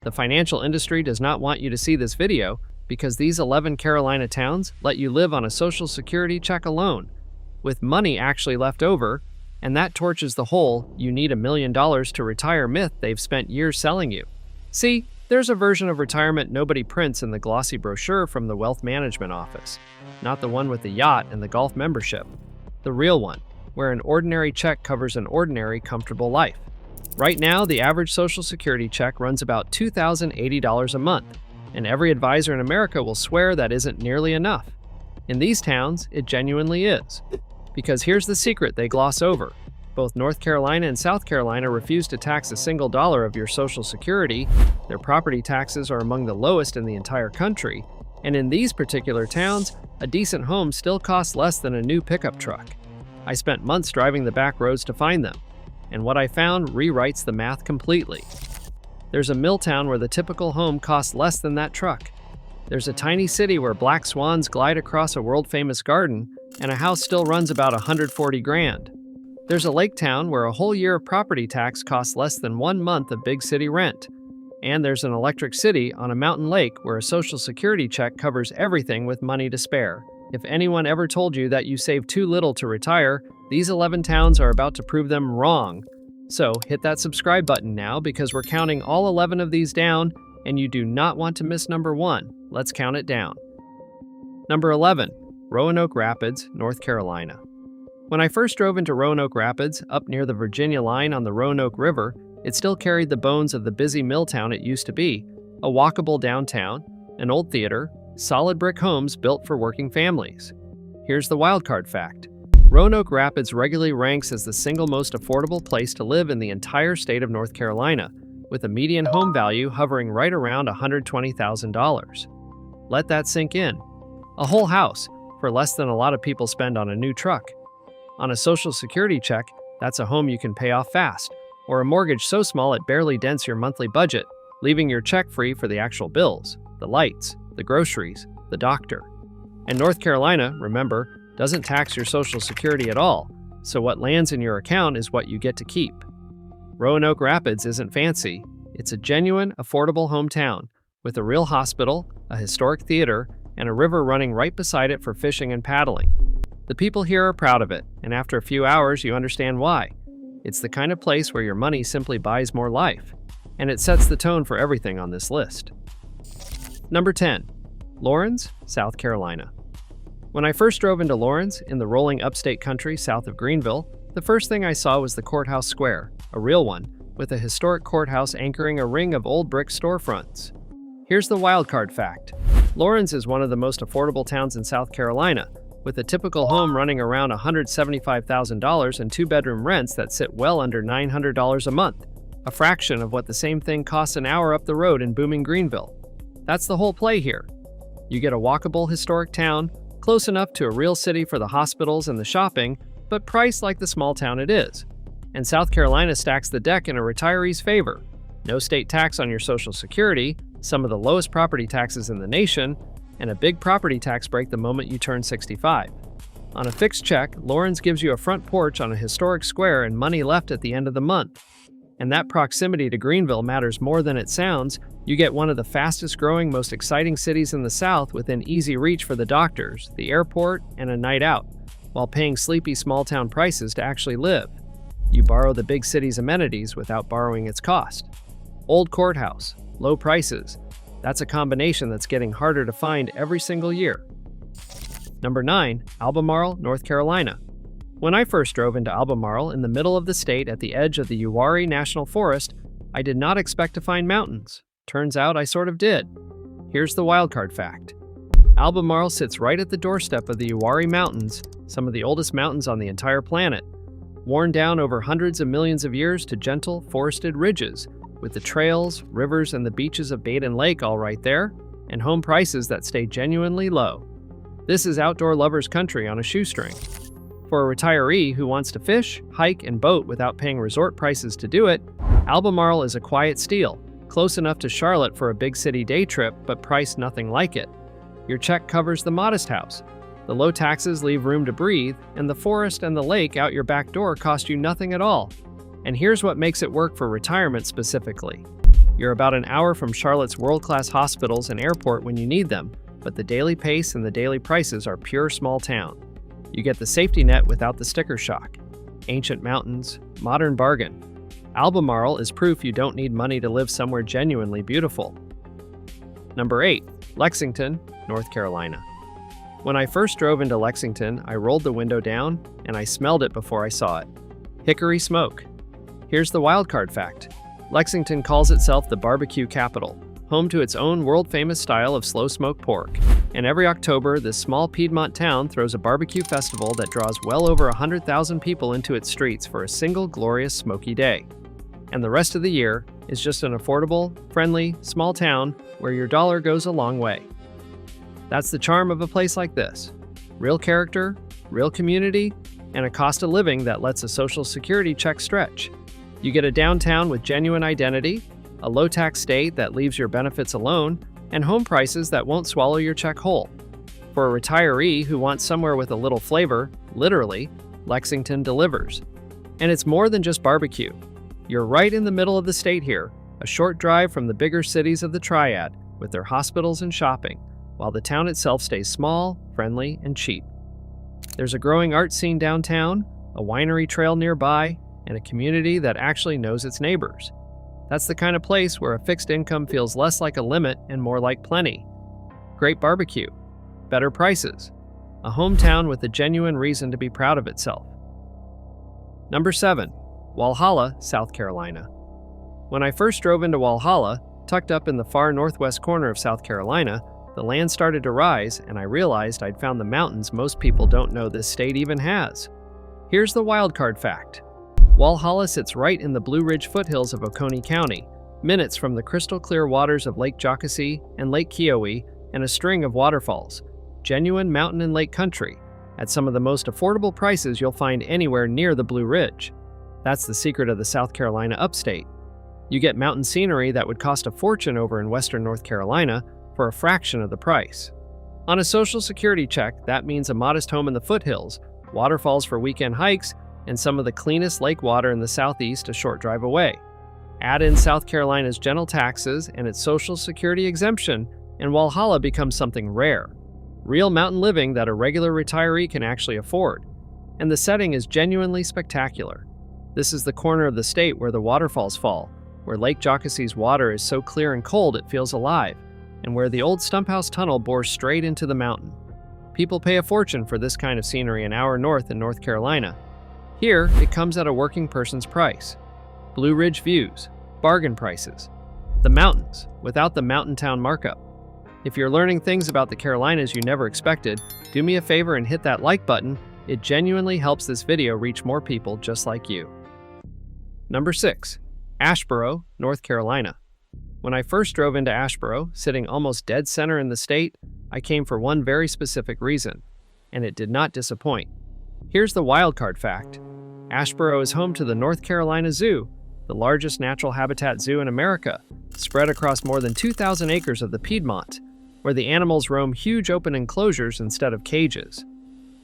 The financial industry does not want you to see this video because these 11 Carolina towns let you live on a Social Security check alone, with money actually left over, and that torches the whole "you need $1 million to retire" myth they've spent years selling you. See, there's a version of retirement nobody prints in the glossy brochure from the Wealth Management Office, not the one with the yacht and the golf membership. The real one, where an ordinary check covers an ordinary, comfortable life. Right now, the average Social Security check runs about $2,080 a month, and every advisor in America will swear that isn't nearly enough. In these towns, it genuinely is. Because here's the secret they gloss over. Both North Carolina and South Carolina refuse to tax a single dollar of your Social Security. Their property taxes are among the lowest in the entire country, and in these particular towns, a decent home still costs less than a new pickup truck. I spent months driving the back roads to find them, and what I found rewrites the math completely. There's a mill town where the typical home costs less than that truck. There's a tiny city where black swans glide across a world-famous garden, and a house still runs about $140,000. There's a lake town where a whole year of property tax costs less than 1 month of big city rent. And there's an electric city on a mountain lake where a Social Security check covers everything with money to spare. If anyone ever told you that you save too little to retire, these 11 towns are about to prove them wrong. So hit that subscribe button now because we're counting all 11 of these down, and you do not want to miss number 1. Let's count it down. Number 11, Roanoke Rapids, North Carolina. When I first drove into Roanoke Rapids, up near the Virginia line on the Roanoke River, it still carried the bones of the busy mill town it used to be, a walkable downtown, an old theater, solid brick homes built for working families. Here's the wildcard fact. Roanoke Rapids regularly ranks as the single most affordable place to live in the entire state of North Carolina, with a median home value hovering right around $120,000. Let that sink in. A whole house, for less than a lot of people spend on a new truck. On a Social Security check, that's a home you can pay off fast, or a mortgage so small it barely dents your monthly budget, leaving your check free for the actual bills, the lights, the groceries, the doctor. And North Carolina, remember, doesn't tax your Social Security at all, so what lands in your account is what you get to keep. Roanoke Rapids isn't fancy. It's a genuine, affordable hometown, with a real hospital, a historic theater, and a river running right beside it for fishing and paddling. The people here are proud of it, and after a few hours you understand why. It's the kind of place where your money simply buys more life, and it sets the tone for everything on this list. Number 10, Laurens, South Carolina. When I first drove into Laurens, in the rolling upstate country south of Greenville, the first thing I saw was the courthouse square, a real one, with a historic courthouse anchoring a ring of old brick storefronts. Here's the wildcard fact. Laurens is one of the most affordable towns in South Carolina, with a typical home running around $175,000 and 2-bedroom rents that sit well under $900 a month, a fraction of what the same thing costs an hour up the road in booming Greenville. That's the whole play here. You get a walkable historic town, close enough to a real city for the hospitals and the shopping, but priced like the small town it is. And South Carolina stacks the deck in a retiree's favor. No state tax on your Social Security, some of the lowest property taxes in the nation, and a big property tax break the moment you turn 65. On a fixed check, Laurens gives you a front porch on a historic square and money left at the end of the month. And that proximity to Greenville matters more than it sounds. You get one of the fastest growing, most exciting cities in the South within easy reach for the doctors, the airport, and a night out, while paying sleepy small-town prices to actually live. You borrow the big city's amenities without borrowing its cost. Old courthouse, low prices. That's a combination that's getting harder to find every single year. Number 9, Albemarle, North Carolina. When I first drove into Albemarle in the middle of the state at the edge of the Uwharrie National Forest, I did not expect to find mountains. Turns out I sort of did. Here's the wildcard fact. Albemarle sits right at the doorstep of the Uwharrie Mountains, some of the oldest mountains on the entire planet, worn down over hundreds of millions of years to gentle, forested ridges, with the trails, rivers, and the beaches of Baden Lake all right there, and home prices that stay genuinely low. This is outdoor lovers' country on a shoestring. For a retiree who wants to fish, hike, and boat without paying resort prices to do it, Albemarle is a quiet steal, close enough to Charlotte for a big city day trip, but priced nothing like it. Your check covers the modest house. The low taxes leave room to breathe, and the forest and the lake out your back door cost you nothing at all. And here's what makes it work for retirement specifically. You're about an hour from Charlotte's world-class hospitals and airport when you need them, but the daily pace and the daily prices are pure small town. You get the safety net without the sticker shock. Ancient mountains, modern bargain. Albemarle is proof you don't need money to live somewhere genuinely beautiful. Number 8. Lexington, North Carolina. When I first drove into Lexington, I rolled the window down and I smelled it before I saw it. Hickory smoke. Here's the wildcard fact. Lexington calls itself the barbecue capital, home to its own world-famous style of slow-smoked pork. And every October, this small Piedmont town throws a barbecue festival that draws well over 100,000 people into its streets for a single glorious smoky day. And the rest of the year is just an affordable, friendly, small town where your dollar goes a long way. That's the charm of a place like this. Real character, real community, and a cost of living that lets a social security check stretch. You get a downtown with genuine identity, a low-tax state that leaves your benefits alone, and home prices that won't swallow your check whole. For a retiree who wants somewhere with a little flavor, literally, Lexington delivers. And it's more than just barbecue. You're right in the middle of the state here, a short drive from the bigger cities of the Triad, with their hospitals and shopping, while the town itself stays small, friendly, and cheap. There's a growing art scene downtown, a winery trail nearby, and a community that actually knows its neighbors. That's the kind of place where a fixed income feels less like a limit and more like plenty. Great barbecue, better prices, a hometown with a genuine reason to be proud of itself. Number 7. Walhalla, South Carolina. When I first drove into Walhalla, tucked up in the far northwest corner of South Carolina, the land started to rise and I realized I'd found the mountains most people don't know this state even has. Here's the wildcard fact. Walhalla sits right in the Blue Ridge foothills of Oconee County, minutes from the crystal-clear waters of Lake Jocassee and Lake Keowee and a string of waterfalls. Genuine mountain and lake country, at some of the most affordable prices you'll find anywhere near the Blue Ridge. That's the secret of the South Carolina upstate. You get mountain scenery that would cost a fortune over in western North Carolina for a fraction of the price. On a social security check, that means a modest home in the foothills, waterfalls for weekend hikes, and some of the cleanest lake water in the southeast a short drive away. Add in South Carolina's gentle taxes and its social security exemption, and Walhalla becomes something rare. Real mountain living that a regular retiree can actually afford. And the setting is genuinely spectacular. This is the corner of the state where the waterfalls fall, where Lake Jocassee's water is so clear and cold it feels alive, and where the old Stumphouse Tunnel bores straight into the mountain. People pay a fortune for this kind of scenery an hour north in North Carolina. Here, it comes at a working person's price. Blue Ridge views, bargain prices. The mountains, without the mountain town markup. If you're learning things about the Carolinas you never expected, do me a favor and hit that like button. It genuinely helps this video reach more people just like you. Number 6. Asheboro, North Carolina. When I first drove into Asheboro, sitting almost dead center in the state, I came for one very specific reason, and it did not disappoint. Here's the wildcard fact. Asheboro is home to the North Carolina Zoo, the largest natural habitat zoo in America, spread across more than 2,000 acres of the Piedmont, where the animals roam huge open enclosures instead of cages.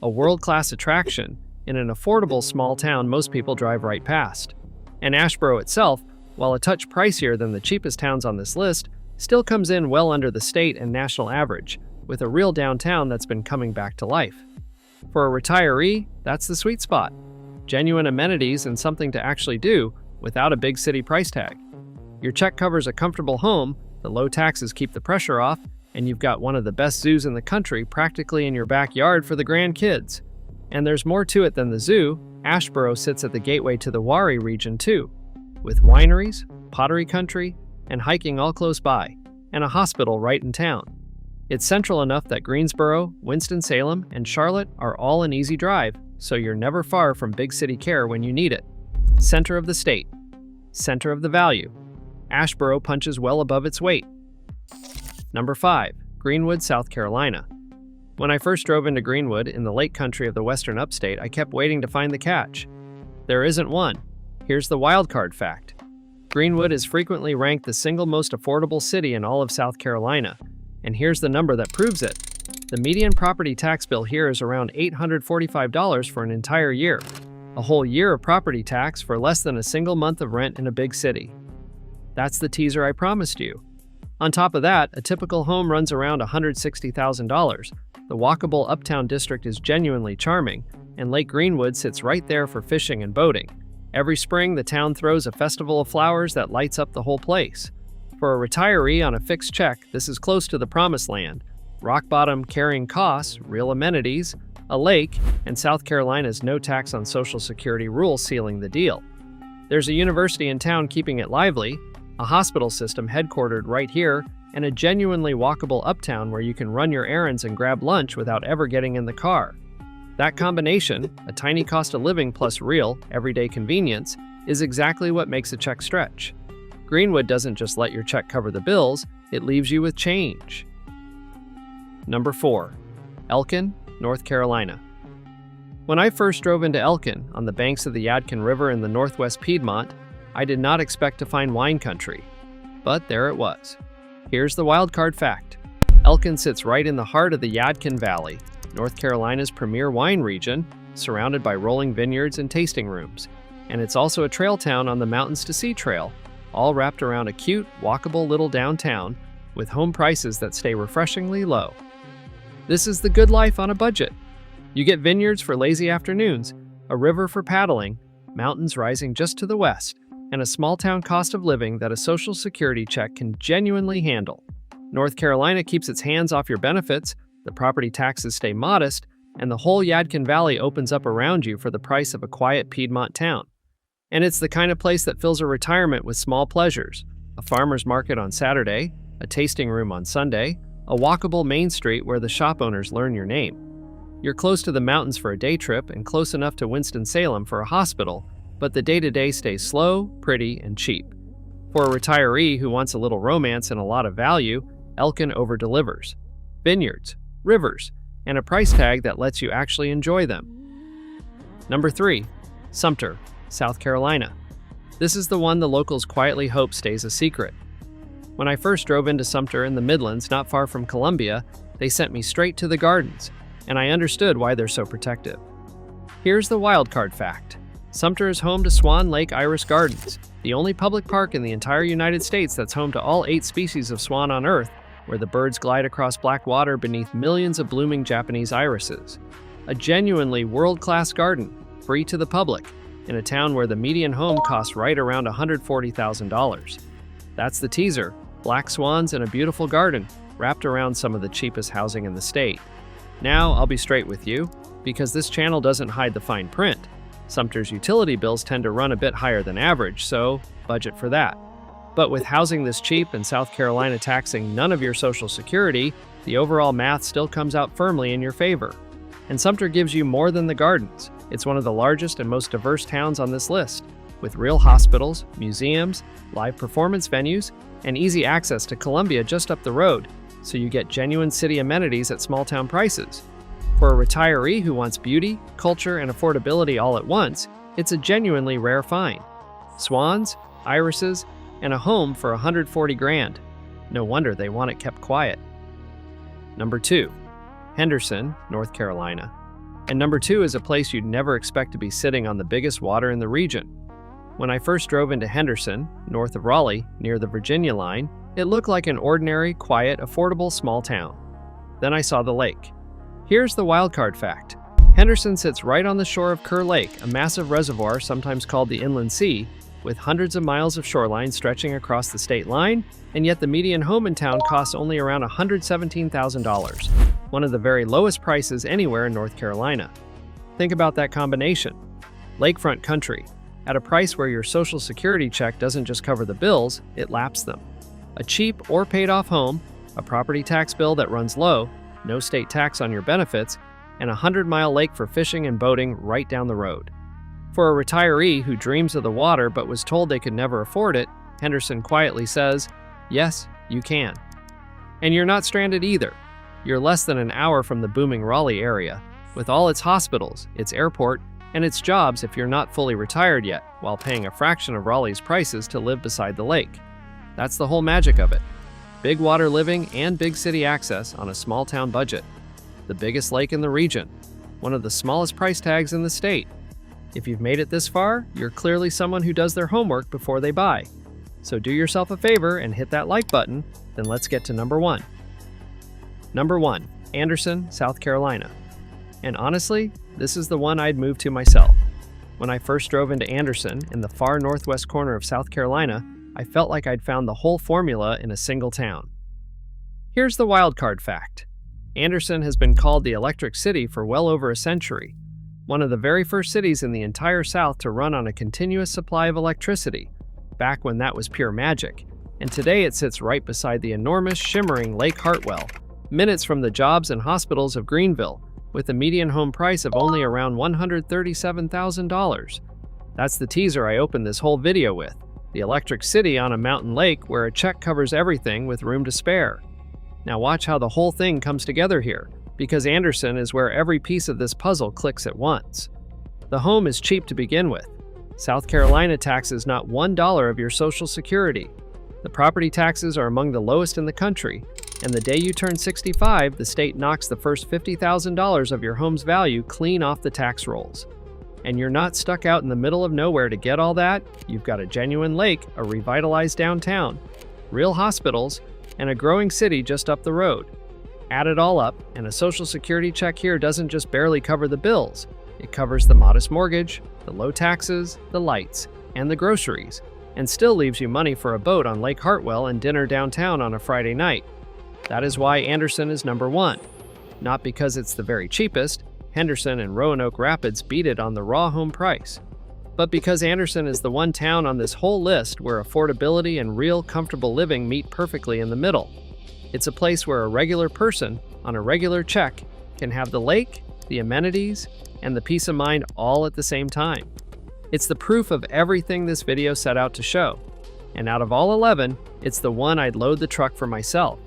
A world-class attraction in an affordable small town most people drive right past. And Asheboro itself, while a touch pricier than the cheapest towns on this list, still comes in well under the state and national average, with a real downtown that's been coming back to life. For a retiree, that's the sweet spot. Genuine amenities and something to actually do without a big city price tag. Your check covers a comfortable home, the low taxes keep the pressure off, and you've got one of the best zoos in the country practically in your backyard for the grandkids. And there's more to it than the zoo. Asheboro sits at the gateway to the Wari region too, with wineries, pottery country, and hiking all close by, and a hospital right in town. It's central enough that Greensboro, Winston-Salem, and Charlotte are all an easy drive, so you're never far from big city care when you need it. Center of the state. Center of the value. Asheboro punches well above its weight. Number 5. Greenwood, South Carolina. When I first drove into Greenwood in the lake country of the western upstate, I kept waiting to find the catch. There isn't one. Here's the wildcard fact. Greenwood is frequently ranked the single most affordable city in all of South Carolina, and here's the number that proves it. The median property tax bill here is around $845 for an entire year, a whole year of property tax for less than a single month of rent in a big city. That's the teaser I promised you. On top of that, a typical home runs around $160,000. The walkable uptown district is genuinely charming, and Lake Greenwood sits right there for fishing and boating. Every spring, the town throws a festival of flowers that lights up the whole place. For a retiree on a fixed check, this is close to the promised land. Rock-bottom carrying costs, real amenities, a lake, and South Carolina's no tax on Social Security rule sealing the deal. There's a university in town keeping it lively, a hospital system headquartered right here, and a genuinely walkable uptown where you can run your errands and grab lunch without ever getting in the car. That combination, a tiny cost of living plus real, everyday convenience, is exactly what makes a check stretch. Greenwood doesn't just let your check cover the bills, it leaves you with change. Number 4. Elkin, North Carolina. When I first drove into Elkin, on the banks of the Yadkin River in the northwest Piedmont, I did not expect to find wine country. But there it was. Here's the wildcard fact. Elkin sits right in the heart of the Yadkin Valley, North Carolina's premier wine region, surrounded by rolling vineyards and tasting rooms. And it's also a trail town on the Mountains to Sea Trail, all wrapped around a cute, walkable little downtown with home prices that stay refreshingly low. This is the good life on a budget. You get vineyards for lazy afternoons, a river for paddling, mountains rising just to the west, and a small-town cost of living that a Social Security check can genuinely handle. North Carolina keeps its hands off your benefits, the property taxes stay modest, and the whole Yadkin Valley opens up around you for the price of a quiet Piedmont town. And it's the kind of place that fills a retirement with small pleasures: a farmer's market on Saturday, a tasting room on Sunday, a walkable main street where the shop owners learn your name. You're close to the mountains for a day trip and close enough to Winston-Salem for a hospital, but the day-to-day stays slow, pretty, and cheap. For a retiree who wants a little romance and a lot of value, Elkin over-delivers. Vineyards, rivers, and a price tag that lets you actually enjoy them. Number 3. Sumter, South Carolina. This is the one the locals quietly hope stays a secret. When I first drove into Sumter in the Midlands, not far from Columbia, they sent me straight to the gardens, and I understood why they're so protective. Here's the wildcard fact. Sumter is home to Swan Lake Iris Gardens, the only public park in the entire United States that's home to all 8 species of swan on Earth, where the birds glide across black water beneath millions of blooming Japanese irises. A genuinely world-class garden, free to the public, in a town where the median home costs right around $140,000. That's the teaser: black swans and a beautiful garden, wrapped around some of the cheapest housing in the state. Now, I'll be straight with you, because this channel doesn't hide the fine print. Sumter's utility bills tend to run a bit higher than average, so budget for that. But with housing this cheap and South Carolina taxing none of your Social Security, the overall math still comes out firmly in your favor. And Sumter gives you more than the gardens. It's one of the largest and most diverse towns on this list, with real hospitals, museums, live performance venues, and easy access to Columbia just up the road, so you get genuine city amenities at small-town prices. For a retiree who wants beauty, culture, and affordability all at once, it's a genuinely rare find. Swans, irises, and a home for $140,000. No wonder they want it kept quiet. Number 2. Henderson, North Carolina. And number 2 is a place you'd never expect to be sitting on the biggest water in the region. When I first drove into Henderson, north of Raleigh, near the Virginia line, it looked like an ordinary, quiet, affordable small town. Then I saw the lake. Here's the wildcard fact. Henderson sits right on the shore of Kerr Lake, a massive reservoir sometimes called the Inland Sea, with hundreds of miles of shoreline stretching across the state line, and yet the median home in town costs only around $117,000, one of the very lowest prices anywhere in North Carolina. Think about that combination. Lakefront country, at a price where your Social Security check doesn't just cover the bills, it laps them. A cheap or paid-off home, a property tax bill that runs low, no state tax on your benefits, and a 100-mile lake for fishing and boating right down the road. For a retiree who dreams of the water but was told they could never afford it, Henderson quietly says, yes, you can. And you're not stranded either. You're less than an hour from the booming Raleigh area, with all its hospitals, its airport, and its jobs if you're not fully retired yet, while paying a fraction of Raleigh's prices to live beside the lake. That's the whole magic of it. Big water living and big city access on a small town budget. The biggest lake in the region. One of the smallest price tags in the state. If you've made it this far, you're clearly someone who does their homework before they buy. So do yourself a favor and hit that like button, then let's get to number 1. Number 1, Anderson, South Carolina. And honestly, this is the one I'd move to myself. When I first drove into Anderson, in the far northwest corner of South Carolina, I felt like I'd found the whole formula in a single town. Here's the wildcard fact. Anderson has been called the Electric City for well over a century, one of the very first cities in the entire South to run on a continuous supply of electricity, back when that was pure magic, and today it sits right beside the enormous, shimmering Lake Hartwell, minutes from the jobs and hospitals of Greenville, with a median home price of only around $137,000. That's the teaser I opened this whole video with, the Electric City on a mountain lake where a check covers everything with room to spare. Now watch how the whole thing comes together here, because Anderson is where every piece of this puzzle clicks at once. The home is cheap to begin with. South Carolina taxes not $1 of your Social Security. The property taxes are among the lowest in the country, and the day you turn 65, the state knocks the first $50,000 of your home's value clean off the tax rolls. And you're not stuck out in the middle of nowhere to get all that. You've got a genuine lake, a revitalized downtown, real hospitals, and a growing city just up the road. Add it all up, and a Social Security check here doesn't just barely cover the bills. It covers the modest mortgage, the low taxes, the lights, and the groceries, and still leaves you money for a boat on Lake Hartwell and dinner downtown on a Friday night. That is why Anderson is number 1. Not because it's the very cheapest, Henderson and Roanoke Rapids beat it on the raw home price, but because Anderson is the one town on this whole list where affordability and real comfortable living meet perfectly in the middle. It's a place where a regular person, on a regular check, can have the lake, the amenities, and the peace of mind all at the same time. It's the proof of everything this video set out to show. And out of all 11, it's the one I'd load the truck for myself.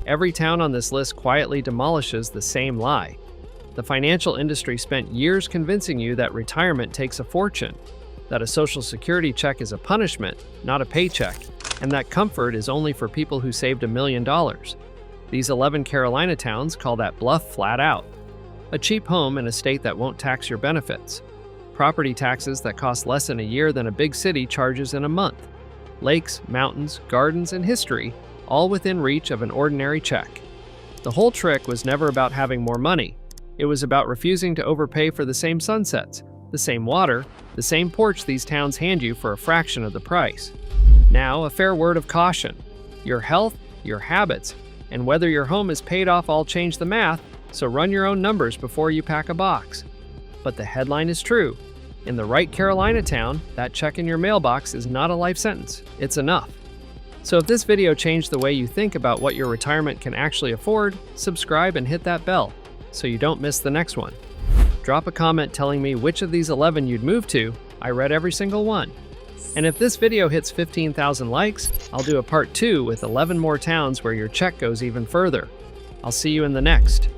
Every town on this list quietly demolishes the same lie. The financial industry spent years convincing you that retirement takes a fortune, that a Social Security check is a punishment, not a paycheck, and that comfort is only for people who saved $1 million. These 11 Carolina towns call that bluff flat out. A cheap home in a state that won't tax your benefits. Property taxes that cost less in a year than a big city charges in a month. Lakes, mountains, gardens, and history, all within reach of an ordinary check. The whole trick was never about having more money. It was about refusing to overpay for the same sunsets, the same water, the same porch these towns hand you for a fraction of the price. Now, a fair word of caution. Your health, your habits, and whether your home is paid off all change the math, so run your own numbers before you pack a box. But the headline is true. In the right Carolina town, that check in your mailbox is not a life sentence. It's enough. So if this video changed the way you think about what your retirement can actually afford, subscribe and hit that bell so you don't miss the next one. Drop a comment telling me which of these 11 you'd move to. I read every single one. And if this video hits 15,000 likes, I'll do a part 2 with 11 more towns where your check goes even further. I'll see you in the next.